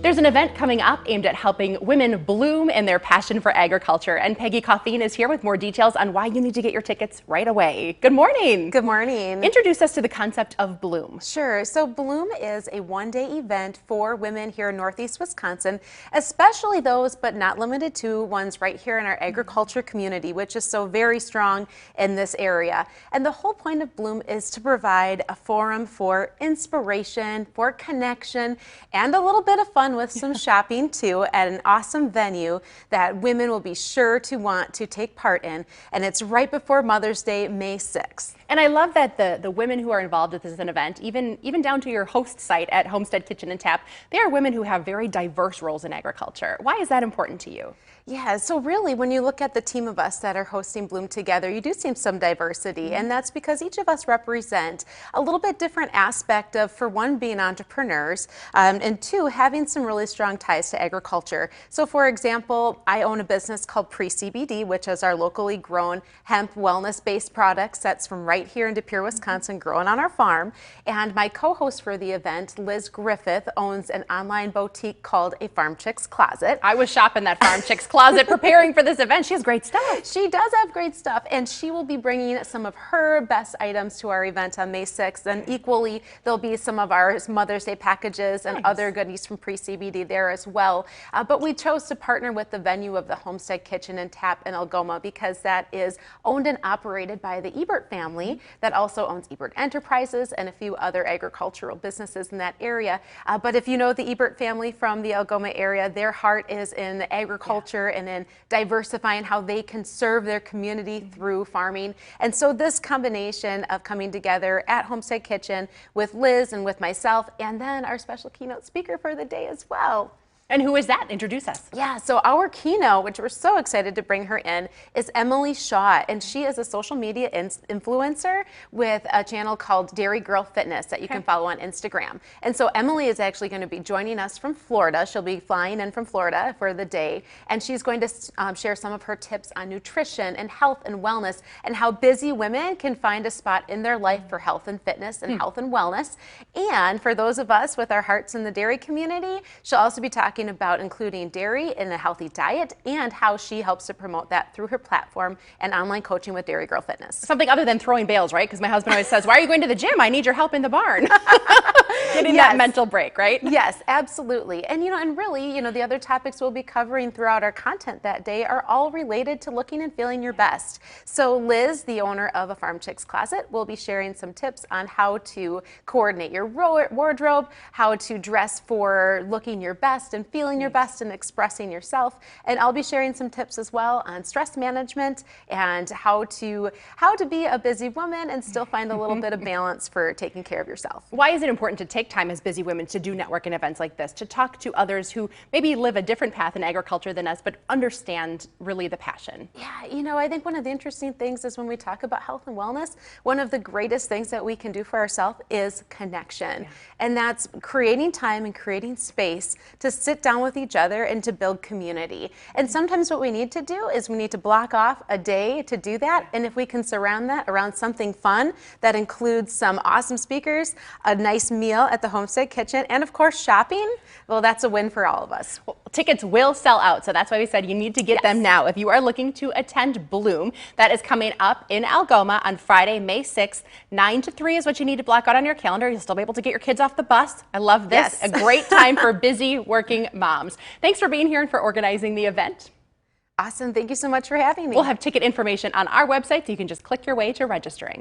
There's an event coming up aimed at helping women bloom in their passion for agriculture, and Peggy Coffeen is here with more details on why you need to get your tickets right away. Good morning. Good morning. Introduce us to the concept of Bloom. Sure. So Bloom is a one-day event for women here in Northeast Wisconsin, especially those, but not limited to, ones right here in our agriculture community, which is so very strong in this area. And the whole point of Bloom is to provide a forum for inspiration, for connection, and a little bit of fun with some shopping too at an awesome venue that women will be sure to want to take part in. And it's right before Mother's Day, May 6th. And I love that the women who are involved with this event, even down to your host site at Homestead Kitchen and Tap, they are women who have very diverse roles in agriculture. Why is that important to you? Yeah, so really when you look at the team of us that are hosting Bloom together, you do see some diversity, and that's because each of us represent a little bit different aspect of, for one, being entrepreneurs, and two, having some really strong ties to agriculture. So for example, I own a business called Pre-CBD, which is our locally grown hemp wellness-based products that's from right here in De Pere, Wisconsin, grown on our farm. And my co-host for the event, Liz Griffith, owns an online boutique called A Farm Chick's Closet. I was shopping that Farm Chick's Closet preparing for this event. She has great stuff. She does have great stuff, and she will be bringing some of her best items to our event on May 6th, and equally there'll be some of our Mother's Day packages and other goodies from Pre-CBD there as well. But we chose to partner with the venue of the Homestead Kitchen and Tap in Algoma because that is owned and operated by the Ebert family that also owns Ebert Enterprises and a few other agricultural businesses in that area. But if you know the Ebert family from the Algoma area, their heart is in agriculture and in diversifying how they can serve their community through farming. And so this combination of coming together at Homestead Kitchen with Liz and with myself, and then our special keynote speaker for the day as well. And who is that? Introduce us. Yeah, so our keynote, which we're so excited to bring her in, is Emily Shaw, and she is a social media influencer with a channel called Dairy Girl Fitness that you can follow on Instagram. And so Emily is actually going to be joining us from Florida. She'll be flying in from Florida for the day, and she's going to share some of her tips on nutrition and health and wellness and how busy women can find a spot in their life for health and fitness and health and wellness. And for those of us with our hearts in the dairy community, she'll also be talking about including dairy in a healthy diet and how she helps to promote that through her platform and online coaching with Dairy Girl Fitness. Something other than throwing bales, right? Because my husband always says, why are you going to the gym? I need your help in the barn. Getting that mental break, right? Yes, absolutely. And and really, the other topics we'll be covering throughout our content that day are all related to looking and feeling your best. So Liz, the owner of A Farm Chick's Closet, will be sharing some tips on how to coordinate your wardrobe, how to dress for looking your best and feeling your best and expressing yourself. And I'll be sharing some tips as well on stress management and how to be a busy woman and still find a little bit of balance for taking care of yourself. Why is it important to take time as busy women to do networking events like this, to talk to others who maybe live a different path in agriculture than us, but understand really the passion? Yeah, I think one of the interesting things is when we talk about health and wellness, one of the greatest things that we can do for ourselves is connection. Yeah. And that's creating time and creating space to sit down with each other and to build community. And sometimes what we need to do is we need to block off a day to do that. And if we can surround that around something fun that includes some awesome speakers, a nice meal at the Homestead Kitchen, and of course shopping, well, that's a win for all of us. Well, tickets will sell out, so that's why we said you need to get them now. If you are looking to attend Bloom, that is coming up in Algoma on Friday, May 6th. 9 to 3 is what you need to block out on your calendar. You'll still be able to get your kids off the bus. I love this. A great time for busy working moms. Thanks for being here and for organizing the event. Awesome. Thank you so much for having me. We'll have ticket information on our website, so you can just click your way to registering.